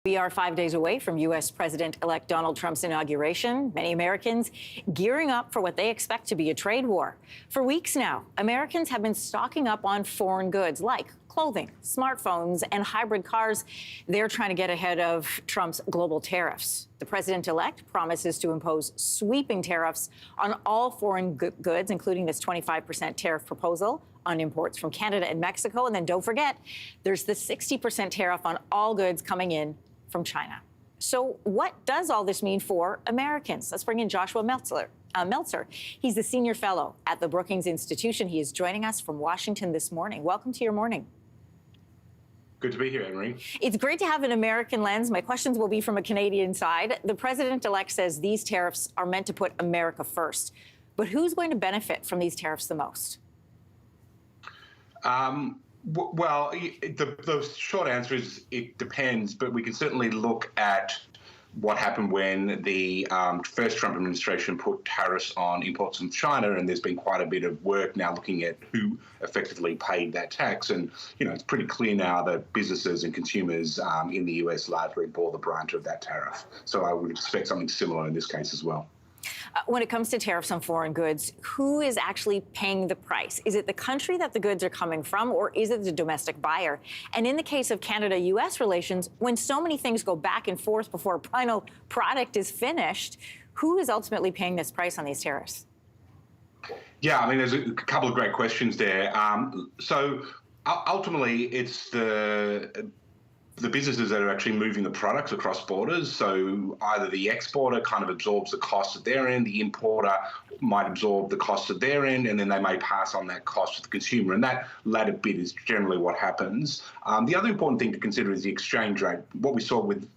We are 5 days away from U.S. President-elect Donald Trump's inauguration. Many Americans gearing up for what they expect to be a trade war. For weeks now, Americans have been stocking up on foreign goods like clothing, smartphones, and hybrid cars. They're trying to get ahead of Trump's global tariffs. The president-elect promises to impose sweeping tariffs on all foreign goods, including this 25% tariff proposal on imports from Canada and Mexico. And then don't forget, there's the 60% tariff on all goods coming in from China. So what does all this mean for Americans? Let's bring in Joshua Meltzer. He's the senior fellow at the Brookings Institution. He is joining us from Washington this morning. Welcome to your morning. Good to be here, Anne-Marie. It's great to have an American lens. My questions will be from a Canadian side. The president-elect says these tariffs are meant to put America first. But who's going to benefit from these tariffs the most? Well, the short answer is it depends, but we can certainly look at what happened when the first Trump administration put tariffs on imports from China, and there's been quite a bit of work now looking at who effectively paid that tax. And, you know, it's pretty clear now that businesses and consumers in the US largely bore the brunt of that tariff. So I would expect something similar in this case as well. When it comes to tariffs on foreign goods, who is actually paying the price? Is it the country that the goods are coming from, or is it the domestic buyer? And in the case of Canada-U.S. relations, when so many things go back and forth before a final product is finished, who is ultimately paying this price on these tariffs? Yeah, I mean, there's a couple of great questions there. So ultimately, it's the businesses that are actually moving the products across borders. So either the exporter kind of absorbs the cost at their end, the importer might absorb the cost at their end, and then they may pass on that cost to the consumer. And that latter bit is generally what happens. The other important thing to consider is the exchange rate. What we saw with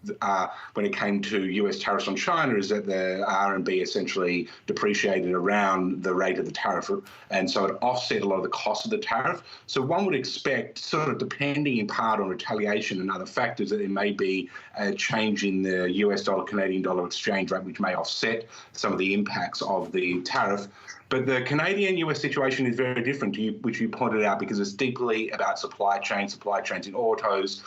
when it came to US tariffs on China is that the RMB essentially depreciated around the rate of the tariff, and so it offset a lot of the cost of the tariff. So one would expect, sort of depending in part on retaliation and other factors, that there may be a change in the US dollar, Canadian dollar exchange rate, which may offset some of the impacts of the tariff. But the Canadian-US situation is very different, which you pointed out, because it's deeply about supply chains in autos,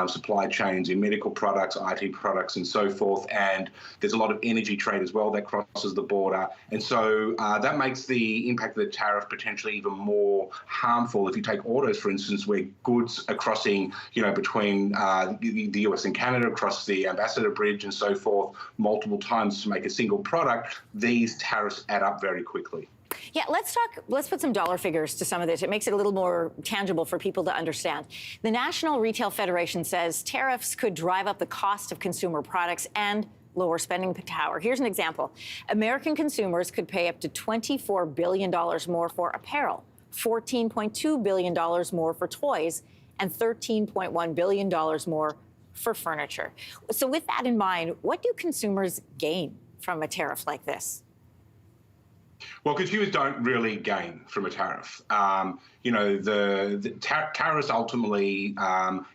supply chains in medical products, IT products, and so forth. And there's a lot of energy trade as well that crosses the border. And so that makes the impact of the tariff potentially even more harmful. If you take autos, for instance, where goods are crossing, between the US and Canada, across the Ambassador Bridge and so forth, multiple times to make a single product, these tariffs add up very quickly. Yeah, let's put some dollar figures to some of this. It makes it a little more tangible for people to understand. The National Retail Federation says tariffs could drive up the cost of consumer products and lower spending power. Here's an example. American consumers could pay up to $24 billion more for apparel, $14.2 billion more for toys, and $13.1 billion more for furniture. So with that in mind, what do consumers gain from a tariff like this? Well, consumers don't really gain from a tariff. The tariffs ultimately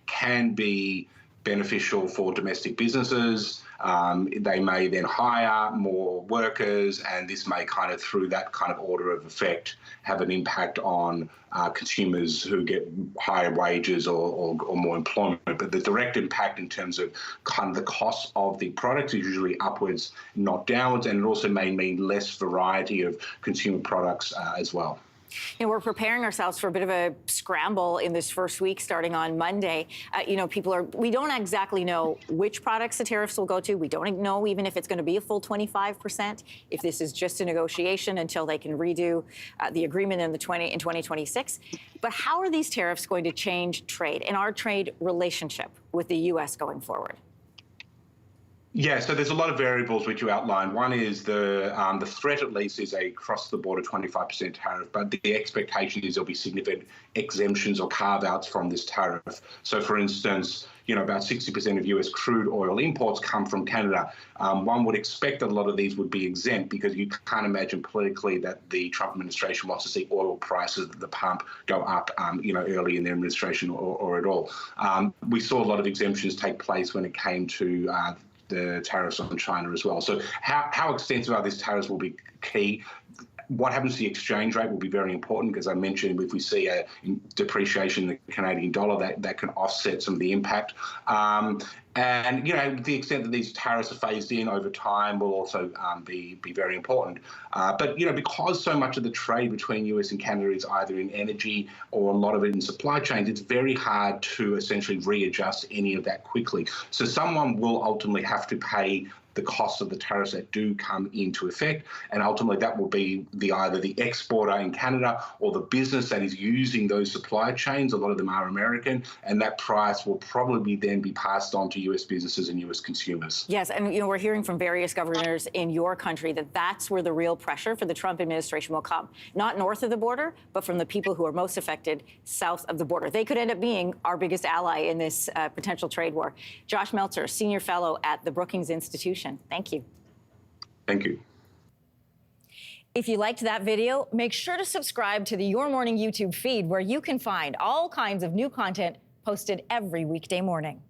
can be beneficial for domestic businesses. They may then hire more workers, and this may kind of, through that kind of order of effect, have an impact on consumers who get higher wages or more employment. But the direct impact in terms of kind of the cost of the product is usually upwards, not downwards, and it also may mean less variety of consumer products as well. We're preparing ourselves for a bit of a scramble in this first week starting on Monday. We don't exactly know which products the tariffs will go to. We don't know even if it's going to be a full 25%, if this is just a negotiation until they can redo the agreement in 2026. But how are these tariffs going to change trade and our trade relationship with the U.S. going forward? Yeah, so there's a lot of variables which you outlined. One is the threat, at least, is a cross-the-border 25% tariff, but the expectation is there'll be significant exemptions or carve-outs from this tariff. So, for instance, about 60% of US crude oil imports come from Canada. One would expect that a lot of these would be exempt, because you can't imagine politically that the Trump administration wants to see oil prices at the pump go up, early in their administration or at all. We saw a lot of exemptions take place when it came to the tariffs on China as well. So how extensive are these tariffs will be key. What happens to the exchange rate will be very important, because I mentioned if we see a depreciation in the Canadian dollar, that can offset some of the impact. And, to the extent that these tariffs are phased in over time will also be very important. But, because so much of the trade between US and Canada is either in energy or a lot of it in supply chains, it's very hard to essentially readjust any of that quickly. So someone will ultimately have to pay the cost of the tariffs that do come into effect, and ultimately that will be either the exporter in Canada or the business that is using those supply chains. A lot of them are American, and that price will probably then be passed on to US businesses and US consumers. Yes, and we're hearing from various governors in your country that that's where the real pressure for the Trump administration will come. Not north of the border, but from the people who are most affected south of the border. They could end up being our biggest ally in this potential trade war. Josh Meltzer, Senior Fellow at the Brookings Institution. Thank you. Thank you. If you liked that video, make sure to subscribe to the Your Morning YouTube feed, where you can find all kinds of new content posted every weekday morning.